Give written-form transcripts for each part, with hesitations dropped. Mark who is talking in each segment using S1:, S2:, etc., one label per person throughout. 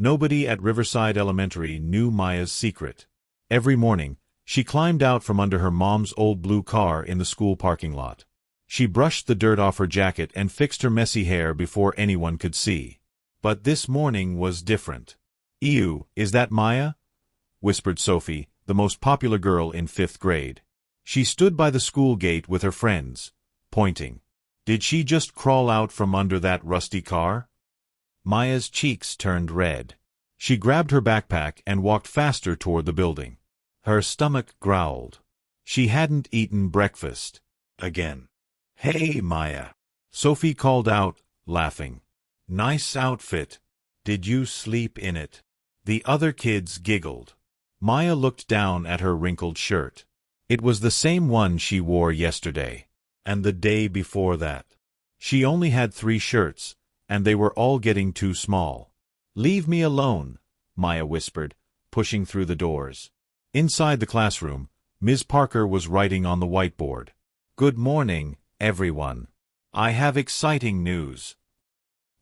S1: Nobody at Riverside Elementary knew Maya's secret. Every morning, she climbed out from under her mom's old blue car in the school parking lot. She brushed the dirt off her jacket and fixed her messy hair before anyone could see. But this morning was different. "Ew, is that Maya?" whispered Sophie, the most popular girl in 5th grade. She stood by the school gate with her friends, pointing. Did she just crawl out from under that rusty car? Maya's cheeks turned red. She grabbed her backpack and walked faster toward the building. Her stomach growled. She hadn't eaten breakfast. Again. "Hey, Maya," Sophie called out, laughing. "Nice outfit. Did you sleep in it?" The other kids giggled. Maya looked down at her wrinkled shirt. It was the same one she wore yesterday, and the day before that. She only had 3 shirts, and they were all getting too small. "Leave me alone," Maya whispered, pushing through the doors. Inside the classroom, Ms. Parker was writing on the whiteboard. "Good morning, everyone. I have exciting news."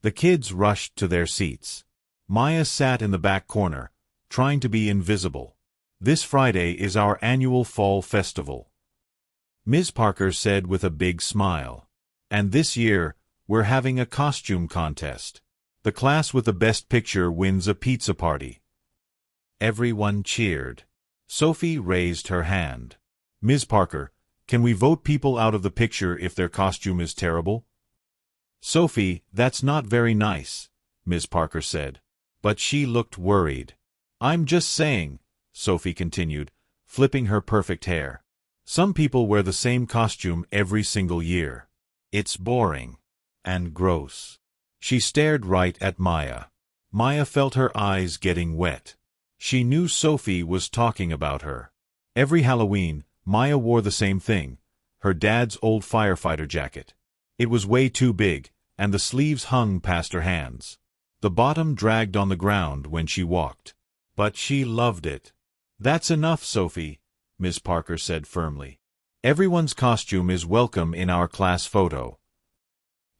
S1: The kids rushed to their seats. Maya sat in the back corner, trying to be invisible. "This Friday is our annual fall festival," Ms. Parker said with a big smile. "And this year, we're having a costume contest. The class with the best picture wins a pizza party." Everyone cheered. Sophie raised her hand. "Ms. Parker, can we vote people out of the picture if their costume is terrible?" "Sophie, that's not very nice," Ms. Parker said. But she looked worried. "I'm just saying," Sophie continued, flipping her perfect hair. "Some people wear the same costume every single year. It's boring. And gross." She stared right at Maya. Maya felt her eyes getting wet. She knew Sophie was talking about her. Every Halloween, Maya wore the same thing, her dad's old firefighter jacket. It was way too big, and the sleeves hung past her hands. The bottom dragged on the ground when she walked. But she loved it. "That's enough, Sophie," Ms. Parker said firmly. "Everyone's costume is welcome in our class photo."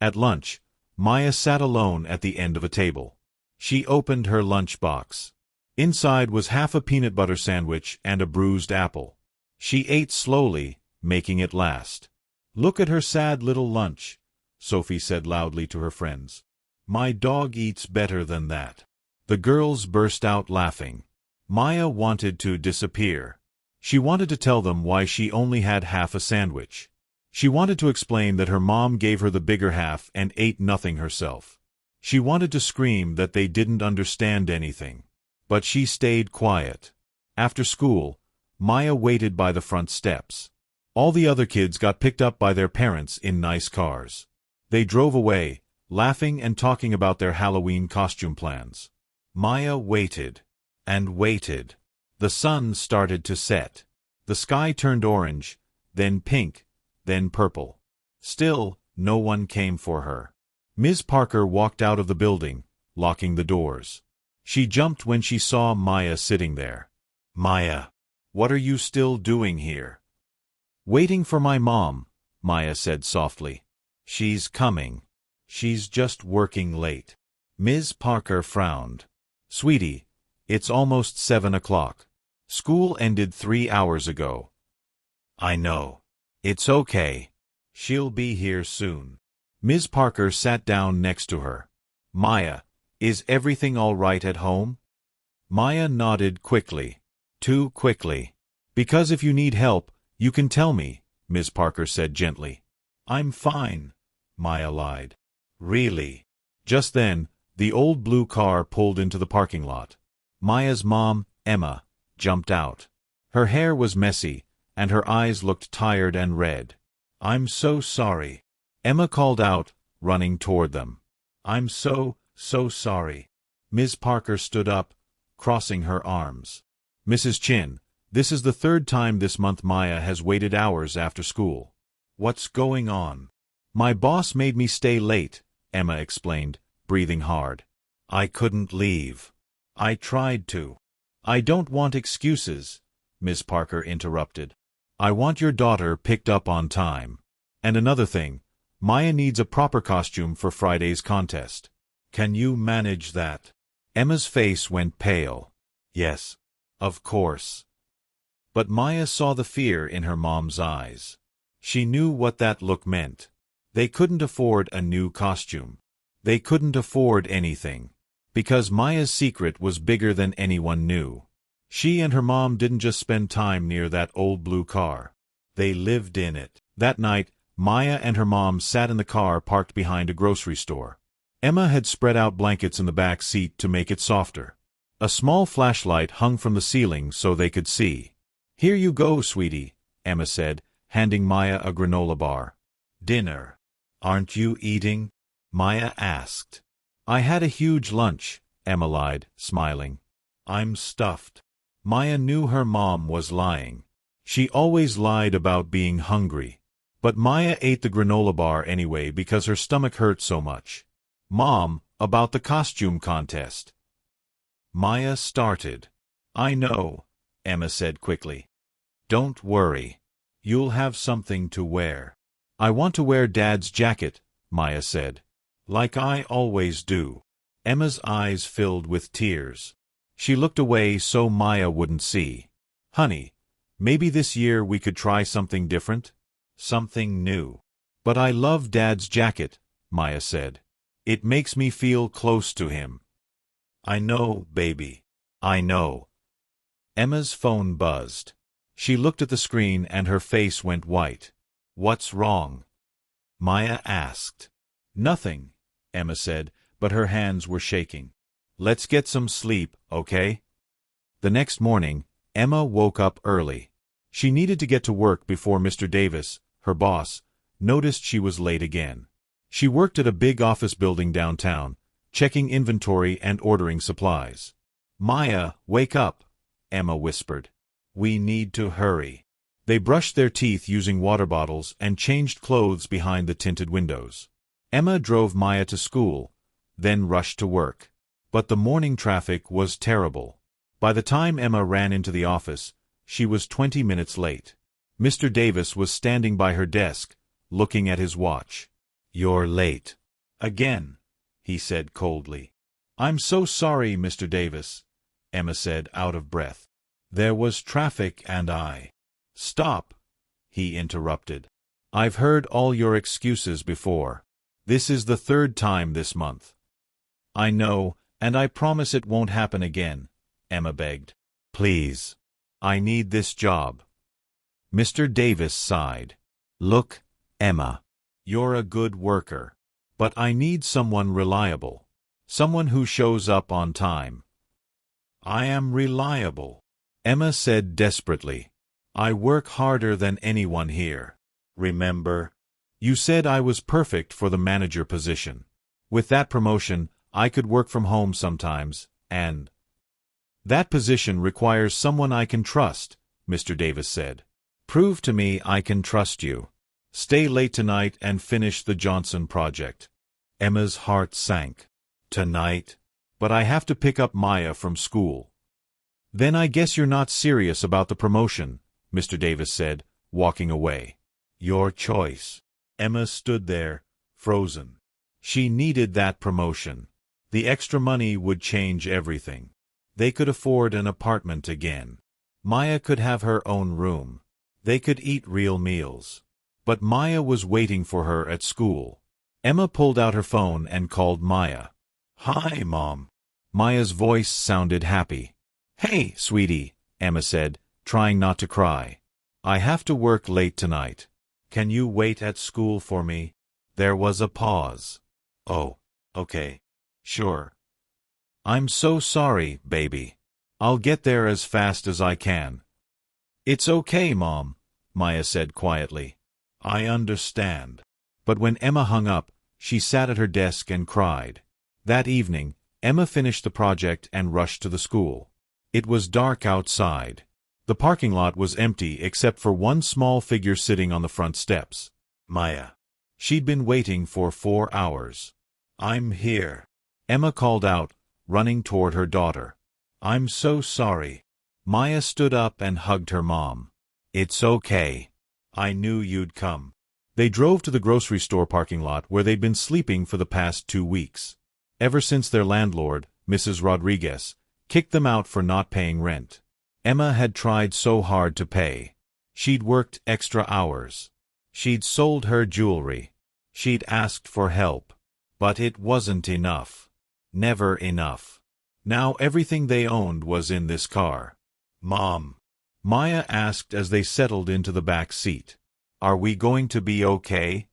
S1: At lunch, Maya sat alone at the end of a table. She opened her lunch box. Inside was half a peanut butter sandwich and a bruised apple. She ate slowly, making it last. "Look at her sad little lunch," Sophie said loudly to her friends. "My dog eats better than that." The girls burst out laughing. Maya wanted to disappear. She wanted to tell them why she only had half a sandwich. She wanted to explain that her mom gave her the bigger half and ate nothing herself. She wanted to scream that they didn't understand anything. But she stayed quiet. After school, Maya waited by the front steps. All the other kids got picked up by their parents in nice cars. They drove away, laughing and talking about their Halloween costume plans. Maya waited. And waited. The sun started to set. The sky turned orange, then pink, then purple. Still, no one came for her. Ms. Parker walked out of the building, locking the doors. She jumped when she saw Maya sitting there. "Maya, what are you still doing here?" "Waiting for my mom," Maya said softly. "She's coming. She's just working late." Ms. Parker frowned. "Sweetie, it's almost 7 o'clock. School ended 3 hours ago." "I know. It's okay. She'll be here soon." Ms. Parker sat down next to her. "Maya, is everything all right at home?" Maya nodded quickly. Too quickly. "Because if you need help, you can tell me," Ms. Parker said gently. "I'm fine," Maya lied. "Really?" Just then, the old blue car pulled into the parking lot. Maya's mom, Emma, jumped out. Her hair was messy, and her eyes looked tired and red. "I'm so sorry," Emma called out, running toward them. "I'm so sorry." Ms. Parker stood up, crossing her arms. "Mrs. Chin, this is the 3rd time this month Maya has waited hours after school. What's going on?" "My boss made me stay late," Emma explained, breathing hard. "I couldn't leave. I tried to." "I don't want excuses," Ms. Parker interrupted. "I want your daughter picked up on time. And another thing, Maya needs a proper costume for Friday's contest. Can you manage that?" Emma's face went pale. Yes, of course. But Maya saw the fear in her mom's eyes. She knew what that look meant. They couldn't afford a new costume. They couldn't afford anything. Because Maya's secret was bigger than anyone knew. She and her mom didn't just spend time near that old blue car. They lived in it. That night, Maya and her mom sat in the car parked behind a grocery store. Emma had spread out blankets in the back seat to make it softer. A small flashlight hung from the ceiling so they could see. "Here you go, sweetie," Emma said, handing Maya a granola bar. "Dinner. Aren't you eating?" Maya asked. "I had a huge lunch," Emma lied, smiling. "I'm stuffed." Maya knew her mom was lying. She always lied about being hungry. But Maya ate the granola bar anyway because her stomach hurt so much. "Mom, about the costume contest." Maya started. "I know," Emma said quickly. "Don't worry. You'll have something to wear." "I want to wear Dad's jacket," Maya said. "Like I always do." Emma's eyes filled with tears. She looked away so Maya wouldn't see. "Honey, maybe this year we could try something different? Something new." "But I love Dad's jacket," Maya said. "It makes me feel close to him." "I know, baby. I know." Emma's phone buzzed. She looked at the screen and her face went white. "What's wrong?" Maya asked. "Nothing," Emma said, but her hands were shaking. "Let's get some sleep, okay?" The next morning, Emma woke up early. She needed to get to work before Mr. Davis, her boss, noticed she was late again. She worked at a big office building downtown, checking inventory and ordering supplies. "Maya, wake up," Emma whispered. "We need to hurry." They brushed their teeth using water bottles and changed clothes behind the tinted windows. Emma drove Maya to school, then rushed to work. But the morning traffic was terrible. By the time Emma ran into the office, she was 20 minutes late. Mr. Davis was standing by her desk, looking at his watch. "You're late." "Again," he said coldly. "I'm so sorry, Mr. Davis," Emma said, out of breath. "There was traffic and I—" "Stop," he interrupted. "I've heard all your excuses before. This is the third time this month." "I know, and I promise it won't happen again," Emma begged. "Please. I need this job." Mr. Davis sighed. "Look, Emma. You're a good worker. But I need someone reliable. Someone who shows up on time." "I am reliable," Emma said desperately. "I work harder than anyone here. Remember? You said I was perfect for the manager position. With that promotion, I could work from home sometimes, and—" "That position requires someone I can trust," Mr. Davis said. "Prove to me I can trust you. Stay late tonight and finish the Johnson project." Emma's heart sank. "Tonight? But I have to pick up Maya from school." "Then I guess you're not serious about the promotion," Mr. Davis said, walking away. "Your choice." Emma stood there, frozen. She needed that promotion. The extra money would change everything. They could afford an apartment again. Maya could have her own room. They could eat real meals. But Maya was waiting for her at school. Emma pulled out her phone and called Maya. "Hi, Mom." Maya's voice sounded happy. "Hey, sweetie," Emma said, trying not to cry. "I have to work late tonight. Can you wait at school for me?" There was a pause. "Oh, okay. Sure. I'm so sorry, baby. I'll get there as fast as I can." "It's okay, Mom," Maya said quietly. "I understand." But when Emma hung up, she sat at her desk and cried. That evening, Emma finished the project and rushed to the school. It was dark outside. The parking lot was empty except for one small figure sitting on the front steps. Maya. She'd been waiting for 4 hours. "I'm here," Emma called out, running toward her daughter. "I'm so sorry." Maya stood up and hugged her mom. "It's okay. I knew you'd come." They drove to the grocery store parking lot where they'd been sleeping for the past 2 weeks. Ever since their landlord, Mrs. Rodriguez, kicked them out for not paying rent. Emma had tried so hard to pay. She'd worked extra hours. She'd sold her jewelry. She'd asked for help. But it wasn't enough. Never enough. Now everything they owned was in this car. "Mom," Maya asked as they settled into the back seat, "are we going to be okay?"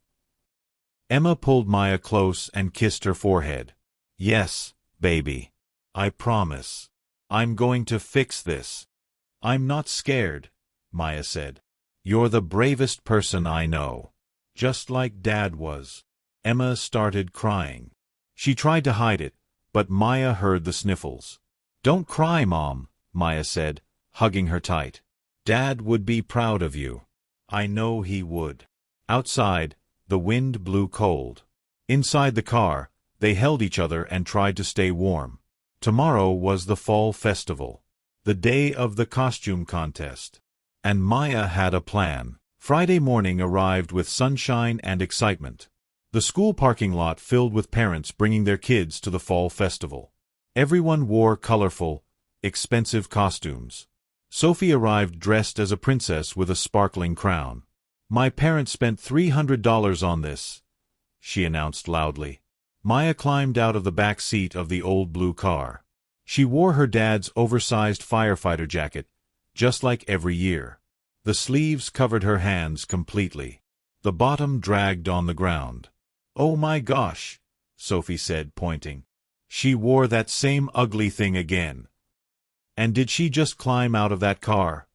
S1: Emma pulled Maya close and kissed her forehead. "Yes, baby. I promise. I'm going to fix this." "I'm not scared," Maya said. "You're the bravest person I know. Just like Dad was." Emma started crying. She tried to hide it, but Maya heard the sniffles. "Don't cry, Mom," Maya said, hugging her tight. "Dad would be proud of you. I know he would." Outside, the wind blew cold. Inside the car, they held each other and tried to stay warm. Tomorrow was the fall festival, the day of the costume contest. And Maya had a plan. Friday morning arrived with sunshine and excitement. The school parking lot filled with parents bringing their kids to the fall festival. Everyone wore colorful, expensive costumes. Sophie arrived dressed as a princess with a sparkling crown. "My parents spent $300 on this," she announced loudly. Maya climbed out of the back seat of the old blue car. She wore her dad's oversized firefighter jacket, just like every year. The sleeves covered her hands completely. The bottom dragged on the ground. "Oh my gosh," Sophie said, pointing. "She wore that same ugly thing again." "And did she just climb out of that car?"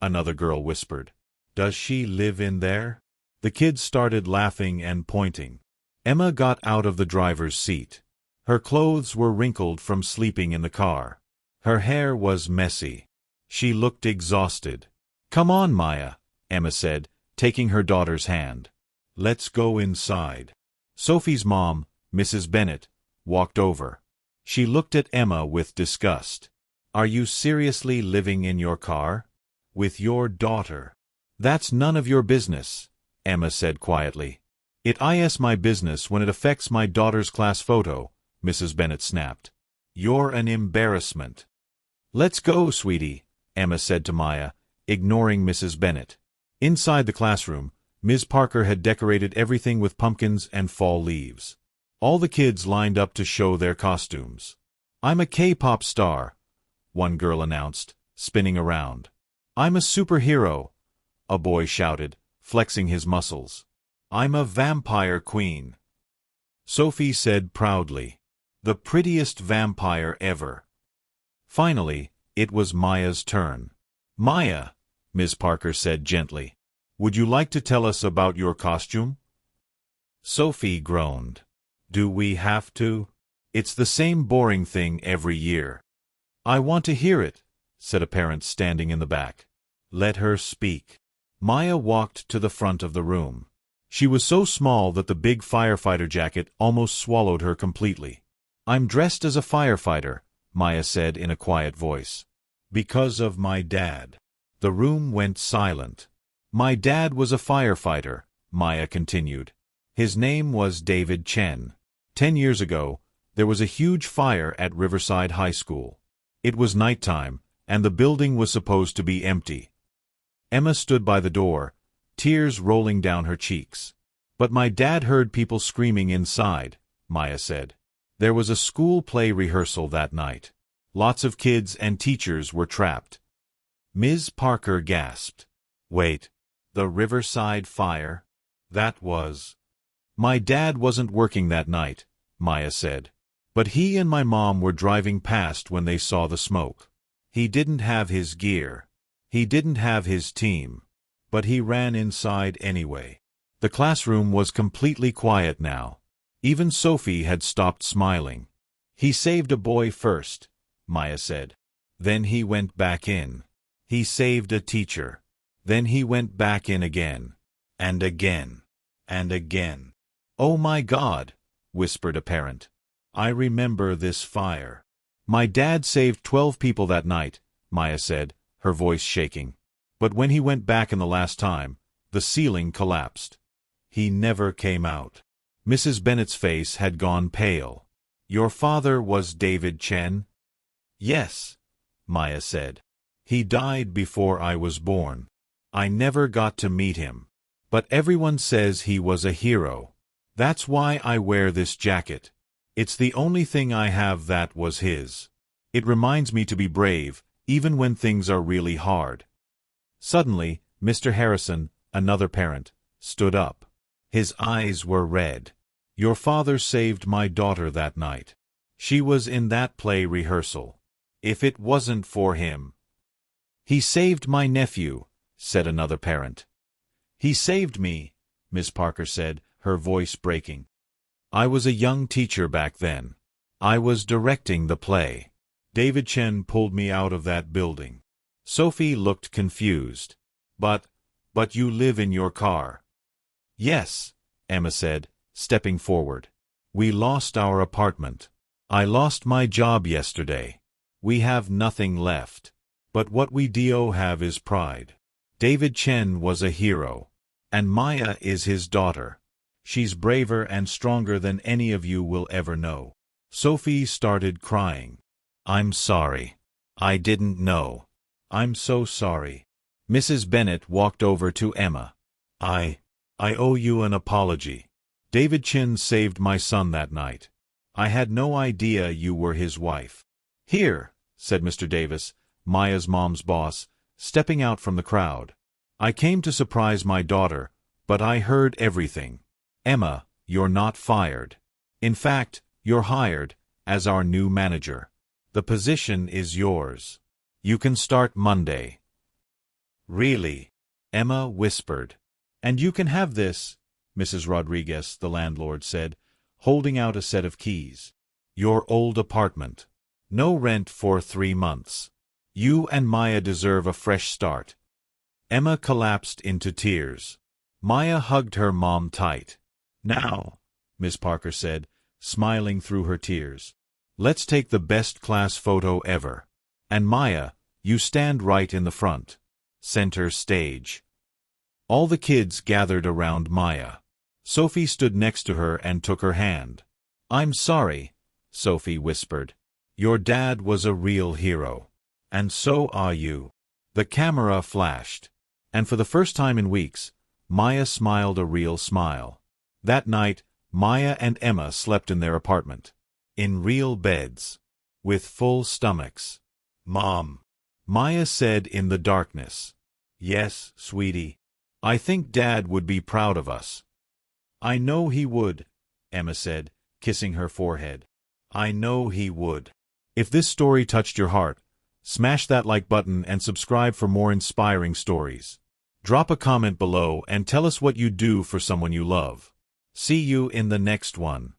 S1: another girl whispered. "Does she live in there?" The kids started laughing and pointing. Emma got out of the driver's seat. Her clothes were wrinkled from sleeping in the car. Her hair was messy. She looked exhausted. "Come on, Maya," Emma said, taking her daughter's hand. "Let's go inside." Sophie's mom, Mrs. Bennett, walked over. She looked at Emma with disgust. "Are you seriously living in your car? With your daughter?" "That's none of your business," Emma said quietly. "It is my business when it affects my daughter's class photo," Mrs. Bennett snapped. "You're an embarrassment." "Let's go, sweetie," Emma said to Maya, ignoring Mrs. Bennett. Inside the classroom, Ms. Parker had decorated everything with pumpkins and fall leaves. All the kids lined up to show their costumes. "I'm a K-pop star," one girl announced, spinning around. "I'm a superhero," a boy shouted, flexing his muscles. "I'm a vampire queen," Sophie said proudly. "The prettiest vampire ever." Finally, it was Maya's turn. "Maya," Ms. Parker said gently, "would you like to tell us about your costume?" Sophie groaned. "Do we have to? It's the same boring thing every year." "I want to hear it," said a parent standing in the back. "Let her speak." Maya walked to the front of the room. She was so small that the big firefighter jacket almost swallowed her completely. "I'm dressed as a firefighter," Maya said in a quiet voice. "Because of my dad." The room went silent. "My dad was a firefighter," Maya continued. "His name was David Chen. 10 years ago, there was a huge fire at Riverside High School. It was nighttime, and the building was supposed to be empty." Emma stood by the door, tears rolling down her cheeks. "But my dad heard people screaming inside," Maya said. "There was a school play rehearsal that night. Lots of kids and teachers were trapped." Ms. Parker gasped. "Wait, the Riverside fire? That was—" "My dad wasn't working that night," Maya said. "But he and my mom were driving past when they saw the smoke. He didn't have his gear. He didn't have his team. But he ran inside anyway." The classroom was completely quiet now. Even Sophie had stopped smiling. "He saved a boy first," Maya said. "Then he went back in. He saved a teacher. Then he went back in again. And again. And again." "Oh my God," whispered a parent. "I remember this fire." "My dad saved 12 people that night," Maya said, her voice shaking. "But when he went back in the last time, the ceiling collapsed. He never came out." Mrs. Bennett's face had gone pale. Your father was David Chen? Yes, Maya said. He died before I was born. I never got to meet him. But everyone says he was a hero. That's why I wear this jacket. It's the only thing I have that was his. It reminds me to be brave, even when things are really hard. Suddenly, Mr. Harrison, another parent, stood up. His eyes were red. Your father saved my daughter that night. She was in that play rehearsal. If it wasn't for him. He saved my nephew, said another parent. He saved me, Miss Parker said, her voice breaking. I was a young teacher back then. I was directing the play. David Chen pulled me out of that building. Sophie looked confused. But you live in your car. Yes, Emma said, stepping forward. We lost our apartment. I lost my job yesterday. We have nothing left. But what we do have is pride. David Chen was a hero. And Maya is his daughter. She's braver and stronger than any of you will ever know. Sophie started crying. I'm sorry. I didn't know. I'm so sorry. Mrs. Bennet walked over to Emma. I owe you an apology. David Chen saved my son that night. I had no idea you were his wife. Here, said Mr. Davis, Maya's mom's boss, stepping out from the crowd. I came to surprise my daughter, but I heard everything. Emma, you're not fired. In fact, you're hired as our new manager. The position is yours. You can start Monday. Really? Emma whispered. And you can have this, Mrs. Rodriguez, the landlord said, holding out a set of keys. Your old apartment. No rent for 3 months. You and Maya deserve a fresh start. Emma collapsed into tears. Maya hugged her mom tight. Now, Miss Parker said, smiling through her tears, let's take the best class photo ever. And Maya, you stand right in the front. Center stage. All the kids gathered around Maya. Sophie stood next to her and took her hand. I'm sorry, Sophie whispered. Your dad was a real hero. And so are you. The camera flashed. And for the first time in weeks, Maya smiled a real smile. That night, Maya and Emma slept in their apartment. In real beds. With full stomachs. Mom. Maya said in the darkness. Yes, sweetie. I think Dad would be proud of us. I know he would, Emma said, kissing her forehead. I know he would. If this story touched your heart, smash that like button and subscribe for more inspiring stories. Drop a comment below and tell us what you do for someone you love. See you in the next one.